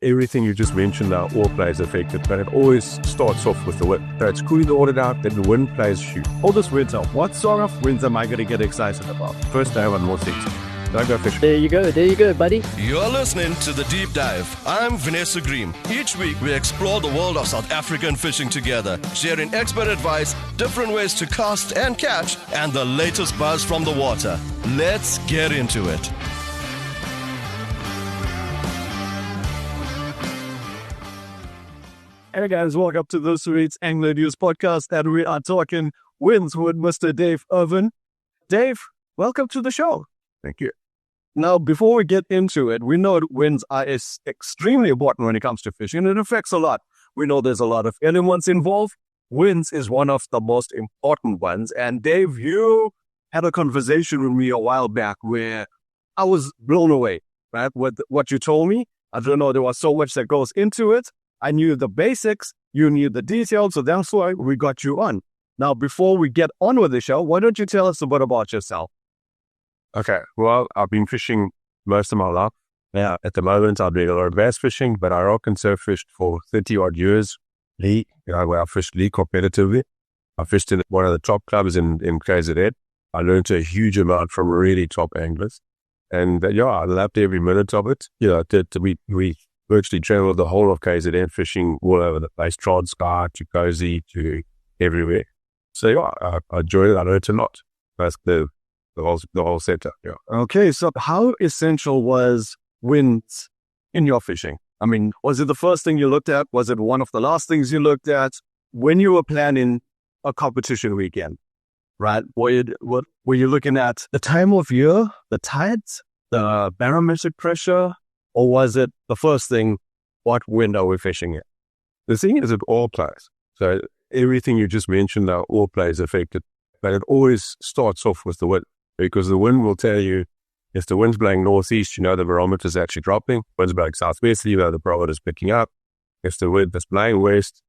Everything you just mentioned now all plays affected, but it always starts off with the wind. So it's cooling the water down, then the wind plays shoot. All this winter, what sort of winds am I going to get excited about? First day on northeast. Don't go fishing. There you go, buddy. You're listening to The Deep Dive. I'm Vinesh Soogreem. Each week we explore the world of South African fishing together, sharing expert advice, different ways to cast and catch, and the latest buzz from the water. Let's get into it. Hey guys, welcome to this week's Angler News podcast, and we are talking winds with Mr. Dave Irvin. Dave, welcome to the show. Thank you. Now, before we get into it, we know that winds are extremely important when it comes to fishing. It affects a lot. We know there's a lot of elements involved. Winds is one of the most important ones. And Dave, you had a conversation with me a while back where I was blown away, right? With what you told me. I don't know, there was so much that goes into it. I knew the basics, you knew the details, so that's why we got you on. Now, before we get on with the show, why don't you tell us a bit about yourself? Okay, well, I've been fishing most of my life. Now, at the moment, I'm doing a lot of bass fishing, but I rock and surf fished for 30-odd years. Where I fished league competitively. I fished in one of the top clubs in KwaZulu-Natal. I learned a huge amount from really top anglers. And I loved every minute of it. We virtually traveled the whole of KZN fishing all over the place, Transkei to Cozy to everywhere. So I enjoyed it. I learned a lot. That's the whole setup. Yeah. Okay, so how essential was winds in your fishing? I mean, was it the first thing you looked at? Was it one of the last things you looked at when you were planning a competition weekend? Right? Were you looking at the time of year, the tides, the barometric pressure? Or was it the first thing, what wind are we fishing in? The thing is, it all plays. So everything you just mentioned now all plays affected. But it always starts off with the wind. Because the wind will tell you, if the wind's blowing northeast, the barometer is actually dropping. Wind's blowing southwesterly, the barometer is picking up. If the wind is blowing west,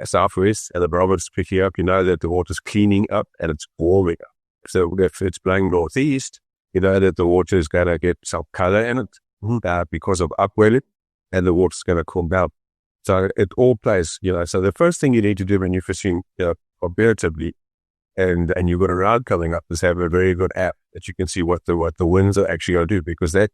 southwest, and the barometer is picking up, that the water's cleaning up and it's warming up. So if it's blowing northeast, that the water is going to get some color in it. Because of upwelling, and the water's going to cool down. So it all plays, So the first thing you need to do when you're fishing, comparatively, and you've got a round coming up, is have a very good app that you can see what the winds are actually going to do, because they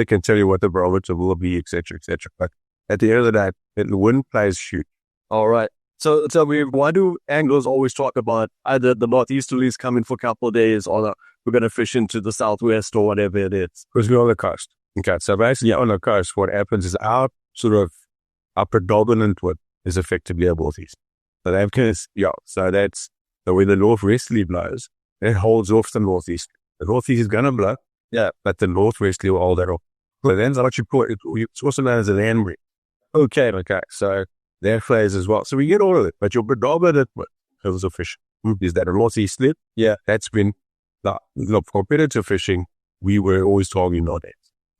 can tell you what the barometer will be, etc., etc. But at the end of the day, the wind plays shoot. All right. So why do anglers always talk about either the northeasterlies coming for a couple of days, or we're going to fish into the southwest or whatever it is? Because we're on the coast. Okay, so basically on the coast, what happens is our predominant wind is effectively a northeast. So that's when the northwesterly blows, it holds off the northeast. The northeast is going to blow, but the northwesterly will hold that off. So then what you call it, it's also known as a land breeze. Okay, so that plays as well. So we get all of it, but your predominant wind is of fishing is that a northeasterly. Yeah, that's been the competitive fishing. We were always talking about that.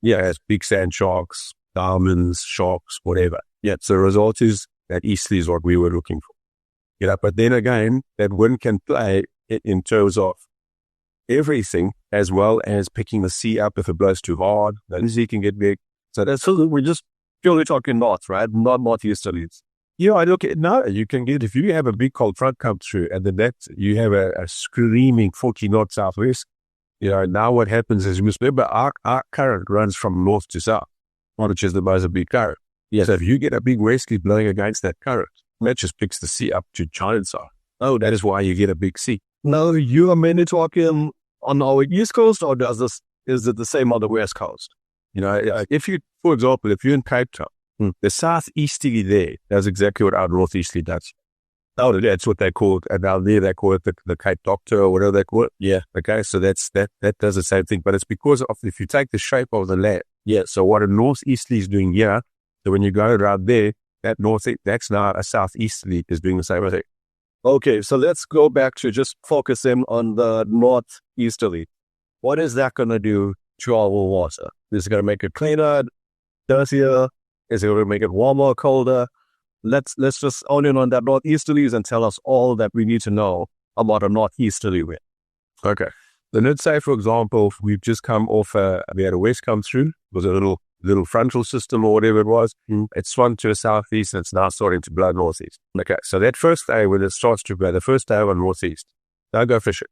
Yeah, as big sand sharks, diamonds, sharks, whatever. Yeah, so the result is that easterly is what we were looking for. But then again, that wind can play in terms of everything, as well as picking the sea up if it blows too hard. The sea can get big. So we're just purely talking north, right? Not northeasterlies. Yeah, look, now you can get, if you have a big cold front come through and then you have a screaming 40 knot southwest, now what happens is, you must remember, our current runs from north to south, which is the most big current. Yes. So if you get a big westerly blowing against that current, that just picks the sea up to giant size. Oh, that is why you get a big sea. Now, you are mainly talking on our east coast, or is it the same on the west coast? For example, if you're in Cape Town, the southeasterly there does exactly what our northeasterly does. Oh, that's what they call it. And down there, they call it the Cape Doctor or whatever they call it. Yeah. Okay. So that does the same thing, but it's because of, if you take the shape of the land. Yeah. So what a northeasterly is doing here, so when you go around there, that's now a southeasterly is doing the same thing. Okay. So let's go back to just focusing on the northeasterly. What is that going to do to our water? Is it going to make it cleaner, dirtier? Is it going to make it warmer, colder? Let's just own in on that northeasterlies and tell us all that we need to know about a northeasterly wind. Okay. Then let's say, for example, we've just come off, we had a west come through. It was a little little frontal system or whatever it was. It swung to the southeast and it's now starting to blow northeast. Okay, so that first day when it starts to blow, the first day on northeast, don't go fishing.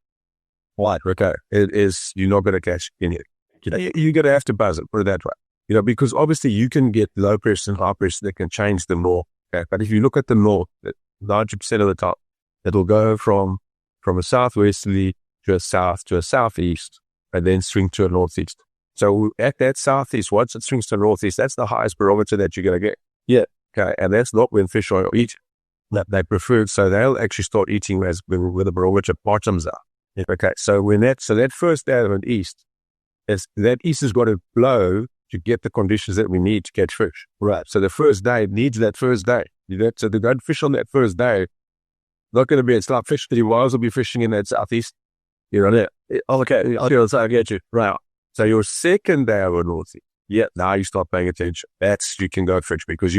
Why? Okay, you're not going to catch anything. You're going to have to buzz it, put it that way. Because obviously you can get low pressure and high pressure that can change the north. Okay, but if you look at the north, 90% of the time, it'll go from a southwesterly to a south to a southeast and then swing to a northeast. So at that southeast, once it swings to northeast, that's the highest barometer that you're going to get. Yeah. Okay. And that's not when fish are eating. They prefer, so they'll actually start eating where the barometer bottoms out. Yeah. Okay. So that first day of an east, that east has got to blow to get the conditions that we need to catch fish. Right. So the first day needs that first day. So to go and fish on that first day, not going to be, it's like fish 30 miles will be fishing in that southeast. You're on it. Okay. I get you. Right. So your second day over northeast, now you start paying attention. You can go fish because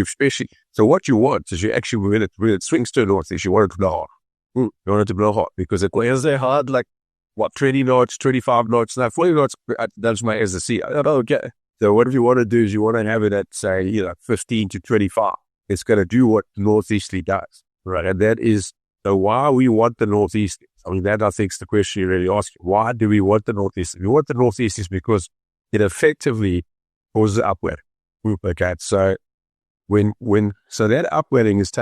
so what you want is you actually, when it swings to northeast, you want it to blow hot. You want it to blow hot because is there hard, like, 20 knots, 25 knots, now 40 knots, that's my as a sea. Okay. So what you want to do is you want to have it at, say, 15 to 25. It's going to do what northeasterly does. Right. And that is, so why we want the northeast. I mean, that I think is the question you really ask. Why do we want the northeast? We want the northeast is because it effectively causes upwelling. Okay, so so that upwelling is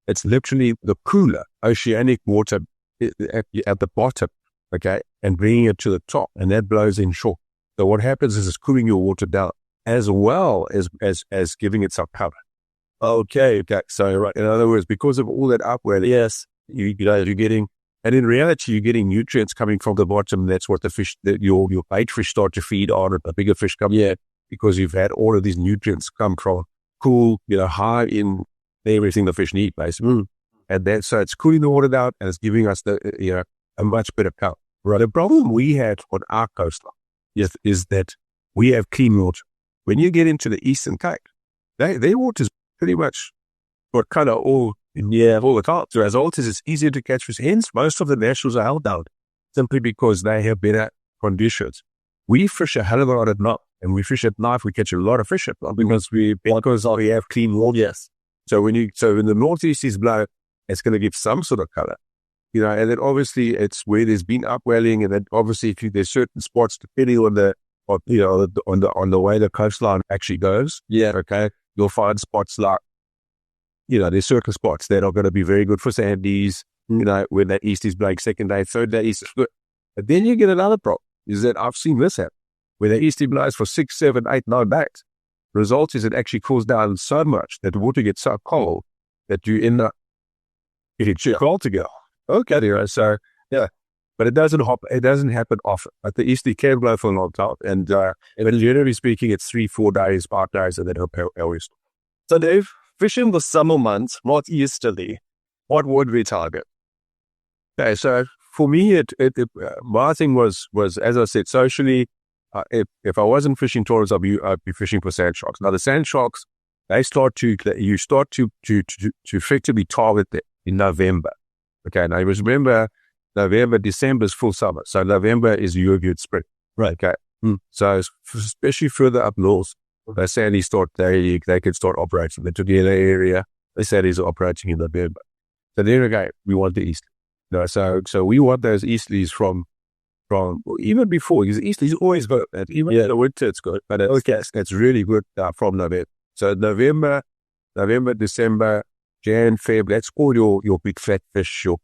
it's literally the cooler oceanic water at the bottom, okay, and bringing it to the top, and that blows in shore. So what happens is it's cooling your water down as well as giving it some cover. Okay. So right, in other words, because of all that upwelling, yes, you're getting. And in reality, you're getting nutrients coming from the bottom. That's what your bait fish start to feed on, and the bigger fish come in because you've had all of these nutrients come from cool, high in everything the fish need, basically. And so it's cooling the water down and it's giving us a much better cover. Right. The problem we had on our coastline is that we have clean water. When you get into the Eastern Cape, their water is pretty much what kind of all the time. So as alters, it's easier to catch fish. Hence, most of the nationals are held down simply because they have better conditions. We fish a hell of a lot at night, and we fish at night. We catch a lot of fish at night because we have clean water. Yes. So when the northeast is blow, it's going to give some sort of color, and then obviously it's where there's been upwelling, and then obviously there's certain spots depending on the way the coastline actually goes. Yeah. Okay. You'll find spots like, there's certain spots that are going to be very good for sandies, when that east is blowing second day, third day east is good. But then you get another problem, is that I've seen this happen, where the east blows for 6, 7, 8, 9 days. The result is it actually cools down so much that the water gets so cold that you end up getting too cold to go. Okay, so, but it doesn't happen often. But the easterly can blow for a long time. And generally speaking, it's 3, 4 days, 5 days, and then always. So Dave, fishing the summer months, northeasterly, what would we target? Okay, so for me, my thing was, as I said, socially, if I wasn't fishing tourists, I'd be fishing for sand sharks. Now the sand sharks, you start to effectively target them in November. Okay, now you must remember, November, December is full summer. So November is your good spring. Right. Okay. So especially further up north, they sandies they can start operating. The Tugela area, the sandies are operating in November. So there again, we want the east. So we want those easterlies from even before, because easterlies always good. Even in the winter it's good, but it's really good from November. So November, December, Jan, Feb, that's all your big fat fish, your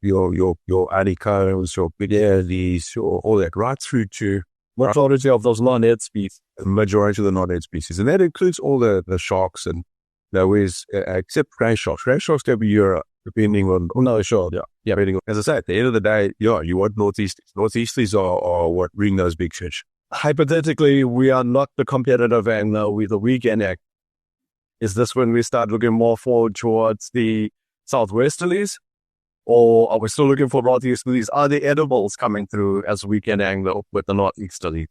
honeycombs, your big earlies, all that, right through to majority of those non-head species. The majority of the non-head species. And that includes all the sharks and except grey sharks. Grey sharks can be Europe, depending on... No, sure. Yeah. Depending on, as I say, at the end of the day, you want northeasties. Northeasties are what bring those big fish. Hypothetically, we are not the competitive angler with the weekend act. Is this when we start looking more forward towards the southwesterlies? Or are we still looking for northeasterlies? Are the edibles coming through as weekend angler with the northeasterlies?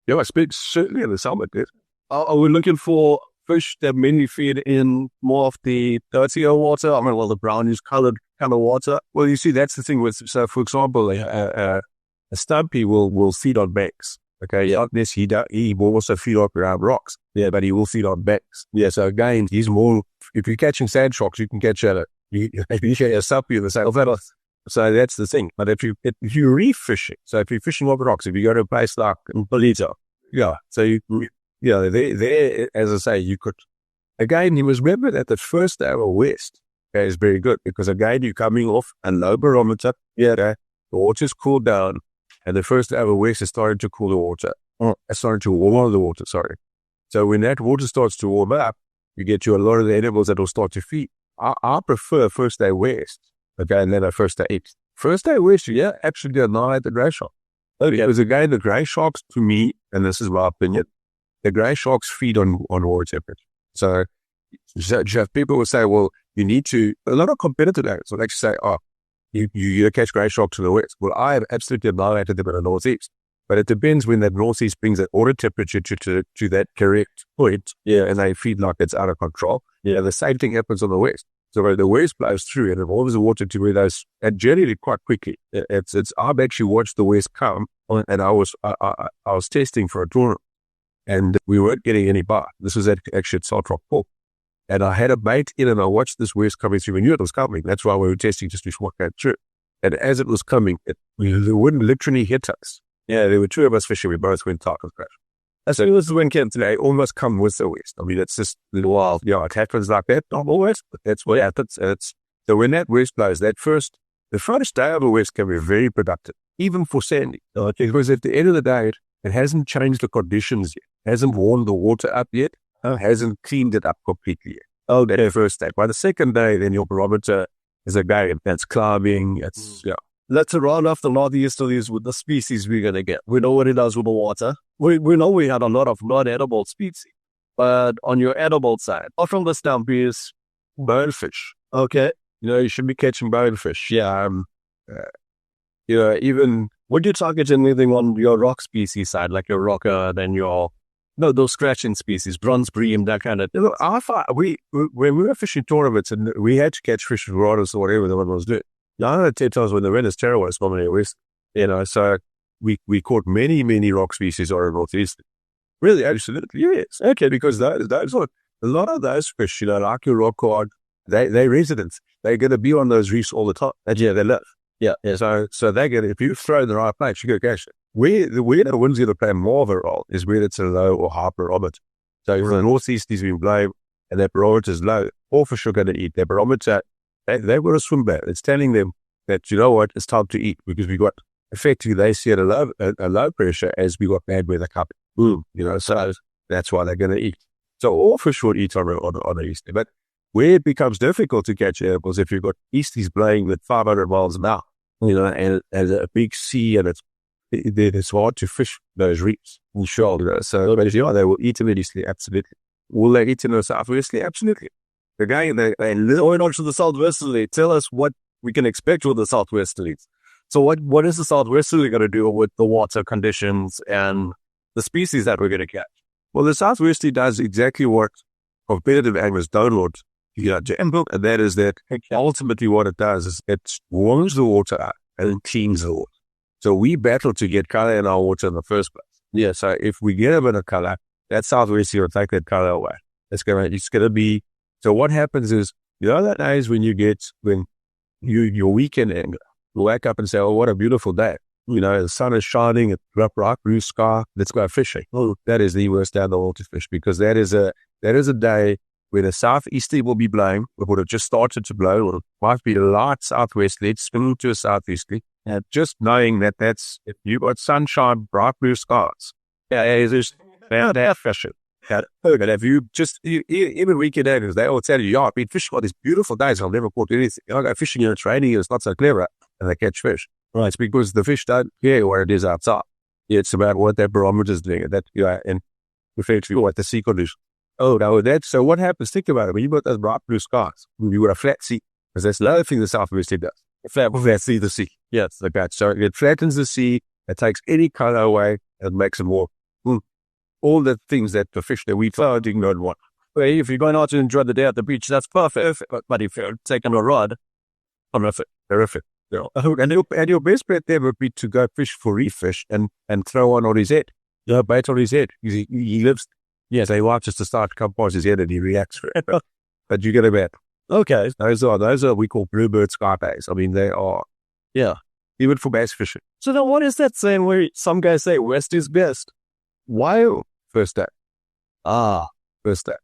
Yeah, I speak certainly in the summer, dude. Are we looking for fish that mainly feed in more of the dirtier water? The brownish colored kind of water? Well, you see, that's the thing with, so for example, a stumpy will feed on banks. Okay, like this, he will also feed on around rocks. Yeah, but he will feed on banks. Yeah, so again, he's more. If you're catching sand sharks, you can catch a you get a suppy in the same level. So that's the thing. But if you're reef fishing, so if you're fishing over rocks, if you go to a place like Polito, yeah, so there, as I say, you could. Again, you must remember that the first hour west is very good because again, you're coming off a low barometer. Yeah, the water's cooled down, and the first hour west is starting to cool the water. It's starting to warm the water. Sorry. So when that water starts to warm up, you get to a lot of the animals that will start to feed. I prefer first day west, okay, and then a first day east. First day west, yeah, absolutely annihilate the grey shark. Because again, the grey sharks, to me, and this is my opinion, the grey sharks feed on water temperature. So people will say, well, you need to, a lot of competitors will actually say, oh, you catch grey sharks to the west. Well, I have absolutely annihilated them in the northeast. But it depends when that northeast brings that water temperature to that correct point, yeah, and they feed like it's out of control. Yeah, the same thing happens on the west. So when the west blows through and it warms the water to where those, and generally quite quickly. I've actually watched the west come, and I was testing for a tournament, and we weren't getting any bite. This was actually at Salt Rock Port. And I had a bait in, and I watched this west coming through. We knew it was coming. That's why we were testing just before it came through. And as it was coming, the wind literally hit us. Yeah, there were two of us fishing. We both went dark and crash. As soon as the wind came today, almost come with the west. I mean, it's just wild. Yeah, it happens like that. Not always, but that's what happens. So when that west blows, the first day of the west can be very productive, even for sandy. Because at the end of the day, it hasn't changed the conditions yet. Hasn't warmed the water up yet. Hasn't cleaned it up completely yet. Oh, that's the first day. By the second day, then your barometer is again, that's climbing. Let's round off the northeasterlies with the species we're going to get. We know what it does with the water. We know we had a lot of non-edible species. But on your edible side, apart from the stumpies, bonefish. Okay. You should be catching bonefish. Yeah. Even... Would you target anything on your rock species side, like your rocker, then those scratching species, bronze bream, that kind of thing? When we were fishing tournaments and we had to catch fish with rodders or whatever the one was doing. I know 10 times when the wind is terrible, it's normally west. So we caught many, many rock species on the northeast. Really, absolutely, yes. Okay, because those are, a lot of those fish, like your rock cod, they're residents. They're going to be on those reefs all the time. That's where they live. Yeah. So they're going to, if you throw in the right place, you go catch it. Where the wind's going to play more of a role is where it's a low or high barometer. So if the northeast is being blown and that barometer is low, all fish are going to eat. Their barometer, they've got a swim bait. It's telling them that, you know what, it's time to eat because we got, effectively, they see it a low pressure as we got bad weather coming. Boom. So that's why they're going to eat. So all fish will eat on the east. But where it becomes difficult to catch animals if you've got easties blowing with 500 miles an hour, and a big sea, and it's hard to fish those reefs. Sure. So, but they will eat them in eastly, absolutely. Will they eat in the southwesterly? Absolutely. Again, going on to the southwesterly, tell us what we can expect with the southwesterlies. So what is the southwesterly going to do with the water conditions and the species that we're going to catch? Well, the southwesterly does exactly what competitive anglers don't want to handle, and that is that ultimately what it does is it warms the water up and cleans the water. So we battle to get color in our water in the first place. Yeah, so if we get a bit of color, that southwesterly will take that color away. It's going to be, so what happens is, that days when your weekend angler, you wake up and say, oh, what a beautiful day. The sun is shining, it's bright blue sky, let's go fishing. Oh, that is the worst day in the world to fish because that is a day where the southeasterly will be blowing. It would have just started to blow, or it might be a light southwesterly, it's spinning to a southeasterly. And just knowing that's, if you've got sunshine, bright blue skies, there's found out fishing. But if you just, even weekend anglers, they all tell you, I've been fishing on these beautiful days, I've never caught anything. I go fishing and it's raining, it's not so clever, and they catch fish. Right. It's because the fish don't care where it is outside. It's about what that barometer is doing, and effectively what the sea condition. Oh, no, so what happens? Think about it. When you've got those bright blue skies, you've got a flat sea, because that's the other thing the southwesterly does. Flat sea, the sea. Yes, like that. So it flattens the sea, it takes any color away, and makes it more. All the things that the fish that we found don't want. Well, if you're going out to enjoy the day at the beach, that's perfect. But if you're taking a rod, horrific. And your best bet there would be to go fish for reef fish and throw one on his head. bait on his head. He lives, so he wants us to start to come past his head and he reacts for it. But you get a bet. Okay. Those are we call bluebird sky bays. I mean, they are, even for bass fishing. So then what is that saying where some guys say west is best? Why? First day. First day.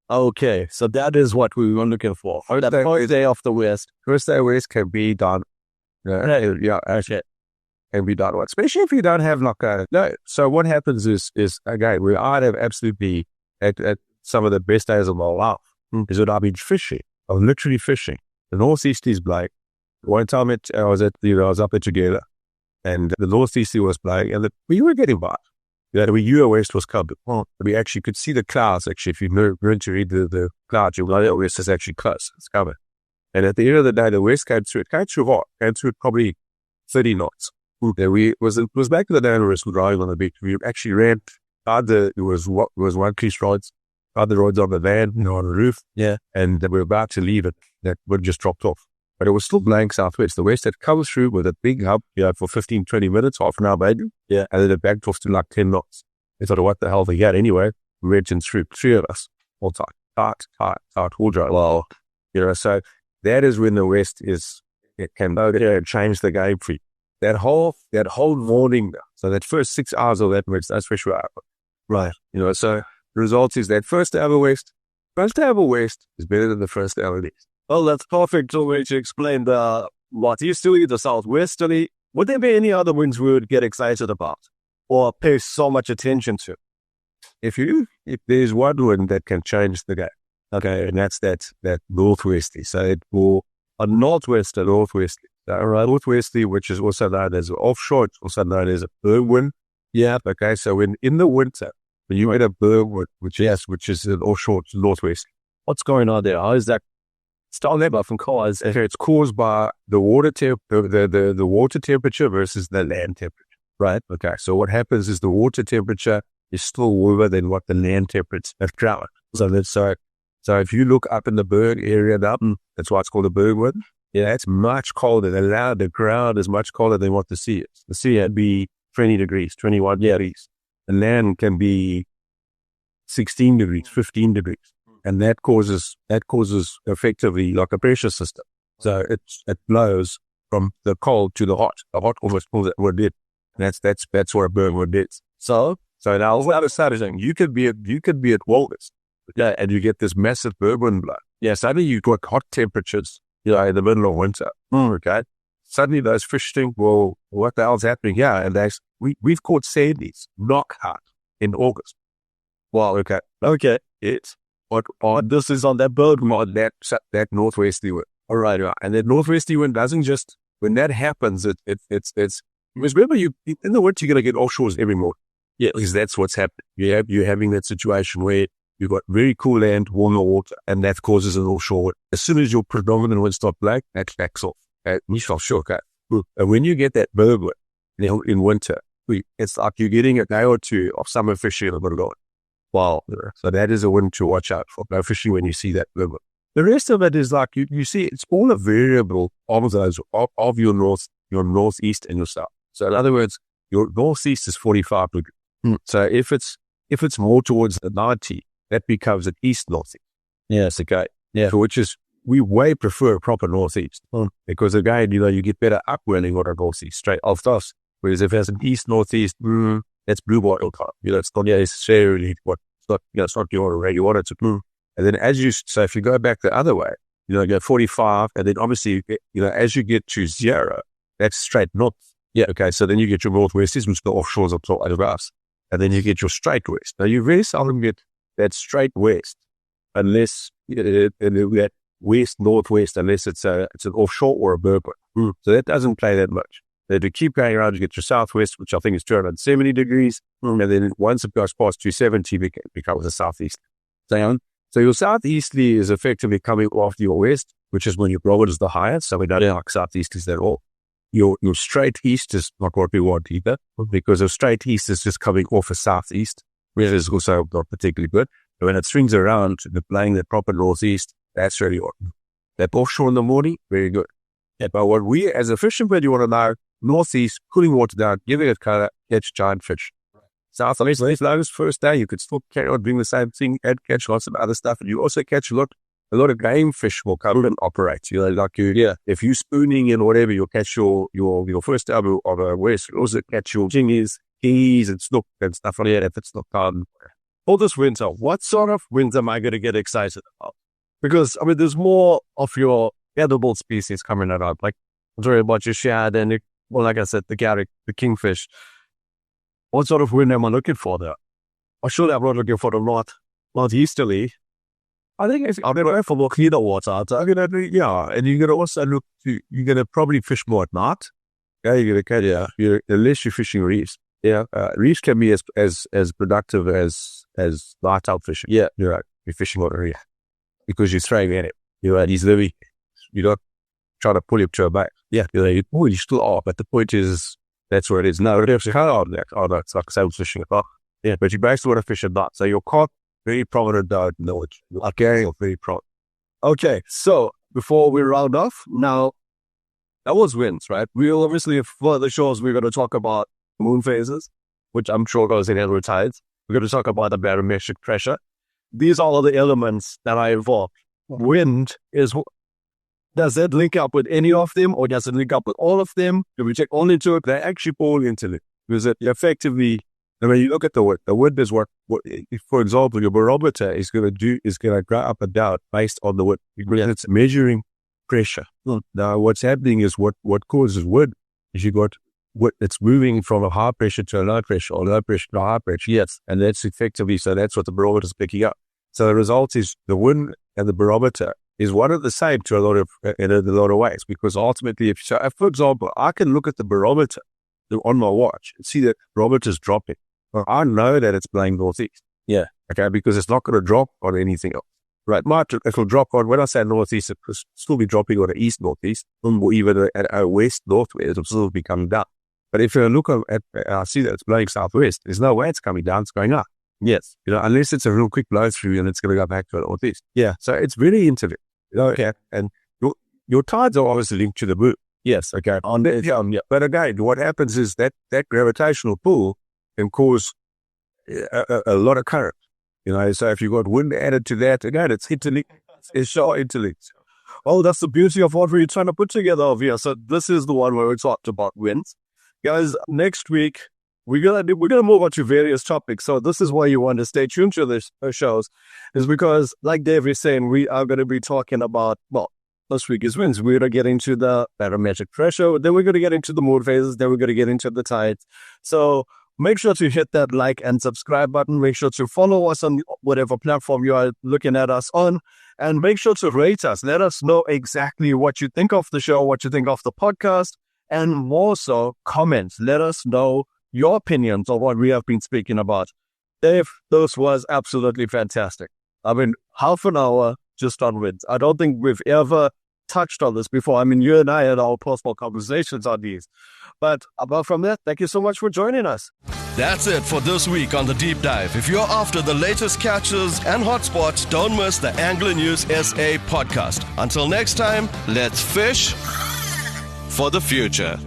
Okay. So that is what we were looking for. That first day of the west. First day west can be done. Okay. Can be done. Especially if you don't have So what happens is again, we I'd have absolutely at some of the best days of my life is when I've been fishing. I was literally fishing. The northeasterly is blowing. One time I was up at together, and the northeasterly was blowing, and we were getting by. The west was coming. We actually could see the clouds. Actually, if you learn to read the clouds, you'll know that west is actually close. It's coming. And at the end of the day, the west came through. It came through hot. Came through probably 30 knots. It was back in the day when we were driving on the beach. We actually ran. It was one piece rods. Had the rods on the van, on the roof. Yeah. And we were about to leave it. That would just dropped off. But it was still blowing southwest. The west had come through with a big hub, for 15, 20 minutes, half an hour maybe. Yeah. And then it backed off to like 10 knots. I thought, what the hell they had anyway? We went in through, 3 of us, all tight, all dry. Wow. So that is when the west it can go there and change the game for you. That whole morning, so that first 6 hours of that west, that's fish were out. Right. So the result is that first hour west is better than the first hour east. Well, that's perfect way to explain the northeasterly, the southwesterly. Would there be any other winds we would get excited about or pay so much attention to? If there's one wind that can change the game, okay, and that's that northwesterly. So it will a northwest and northwesterly. Northwesterly, which is also known as offshore, it's also known as a berg wind. Yeah. Okay, so in the winter, when you get a berg wind, which is an offshore northwest, what's going on there? How is that? It's caused by the water the water temperature versus the land temperature. Right. Okay. So what happens is the water temperature is still warmer than what the land temperature has drowned. So if you look up in the berg area now, that's why it's called a berg wind. Yeah, it's much colder. The ground is much colder than what the sea is. The sea would be 20 degrees, 21 degrees. The land can be 16 degrees, 15 degrees. And that causes effectively like a pressure system. So it blows from the cold to the hot. The hot almost pulls it wood in. That's what a berg wind is. So now all of a sudden you could be at Walrus, and you get this massive berg wind blow. Yeah, suddenly you've got hot temperatures, in the middle of winter. Okay. Suddenly those fish think, well, what the hell's happening here? And we've caught sandies knockout in August. Wow. Okay. It's But this is on that berg wind, that northwesterly wind. All right. And that northwesterly wind doesn't just, when that happens, it's because remember in the winter you're going to get offshores every morning. Yeah. Because that's what's happening. You're having that situation where you've got very cool land, warmer water, and that causes an offshore wind. As soon as your predominant wind starts blowing, that backs off. Okay. And when you get that berg wind in winter, it's like you're getting a day or two of summer fishing in the middle of it. Wow. So that is a wind to watch out for. No fishing when you see that berg wind. The rest of it is like you see it's all a variable of those of your northeast and your south. So in other words, your northeast is 45 degrees. So if it's more towards the 90, that becomes an east northeast. Yes, okay. Yeah. So which is we way prefer a proper northeast because again, you get better upwelling on a northeast straight off us. Whereas if there's an east northeast, that's blue bottle time. It's not necessarily it's not your way you want it to move. And then if you go back the other way, go 45, and then obviously, as you get to 0, that's straight north. Yeah. Okay. So then you get your northwesties, which is the offshores of us, and then you get your straight west. Now you very seldom get that straight west unless that west northwest, unless it's an offshore or a berg wind. So that doesn't play that much. Then to keep going around, you get your southwest, which I think is 270 degrees, and then once it goes past 270, it becomes a southeast. So your southeasterly is effectively coming off your west, which is when your province is the highest. So we don't like southeasters at all. Your straight east is not what we want either, because a straight east is just coming off a southeast, which is also not particularly good. But when it swings around, playing the proper northeast, that's really awesome. That offshore in the morning, very good. Yeah. But what we, as a fisherman, you want to know, northeast, cooling water down, giving it color, catch giant fish. southwesterly flows first day. You could still carry on doing the same thing and catch lots of other stuff. And you also catch a lot of game fish will come and operate. You know, like if you're spooning and whatever, you'll catch your first day of a west. You'll also catch your jingies, keys, and snook and stuff like that if it's not calm. For this winter, what sort of winds am I going to get excited about? Because, I mean, there's more of your edible species coming out. Like, I'm talking about your shad and, like I said, the garrick, the kingfish. What sort of wind am I looking for there? Or surely I'm not looking for the northeasterly. I think I'm going to go for more cleaner water. And you're going to also you're going to probably fish more at night. Yeah, you're going to catch, unless you're fishing reefs. Yeah, reefs can be as productive as light out fishing. Yeah, you're fishing on a reef because you're throwing at it. He's living. You're not trying to pull him to a bait. Yeah, you still are, but the point is that's where it is. No, it's like sail fishing. Yeah, but you basically want to fish at night. So your carp very prominent out knowledge. Okay, very prominent. Okay, so before we round off, now that was winds, right? We'll obviously for the shows we're going to talk about moon phases, which I'm sure goes in with tides. We're going to talk about the barometric pressure. These are all the elements that are involved. Wind does it link up with any of them, or does it link up with all of them? Do we check only two? They actually all into it because it effectively. I mean, you look at the wind is what for example, your barometer is going to go up and down based on the wind. It's measuring pressure. Now, what's happening is what causes wind is you got it's moving from a high pressure to a low pressure, or low pressure to a high pressure. Yes, and that's effectively that's what the barometer is picking up. So the result is the wind and the barometer is one and the same to in a lot of ways, because ultimately, for example, I can look at the barometer on my watch and see that the barometer is dropping. Well, I know that it's blowing northeast. Yeah. Okay, because it's not going to drop on anything else. Right. It'll drop on, when I say northeast, it will still be dropping on an east-northeast, or even a west-northwest. It'll still be coming down. But if you look at I see that it's blowing southwest, there's no way it's coming down, it's going up. Yes. Unless it's a real quick blow through and it's going to go back to the northeast. Yeah. So it's really interlinked. Okay. And your tides are obviously linked to the moon. Yes. Okay. But again, what happens is that gravitational pull can cause a lot of current. So if you've got wind added to that, again, it's interlinked. It's so interlinked. Oh, that's the beauty of what we're trying to put together over here. So this is the one where we talked about winds. Guys, next week, we're gonna move on to various topics. So this is why you want to stay tuned to this shows, is because, like Dave is saying, we are going to be talking about, this week is winds. We're going to get into the barometric pressure. Then we're going to get into the moon phases. Then we're going to get into the tides. So make sure to hit that like and subscribe button. Make sure to follow us on whatever platform you are looking at us on. And make sure to rate us. Let us know exactly what you think of the show, what you think of the podcast. And more so, comment. Let us know your opinions on what we have been speaking about. Dave, this was absolutely fantastic. I mean, half an hour just on winds. I don't think we've ever touched on this before. I mean, you and I had our personal conversations on these. But apart from that, thank you so much for joining us. That's it for this week on The Deep Dive. If you're after the latest catches and hotspots, don't miss the Angler News SA podcast. Until next time, let's fish for the future.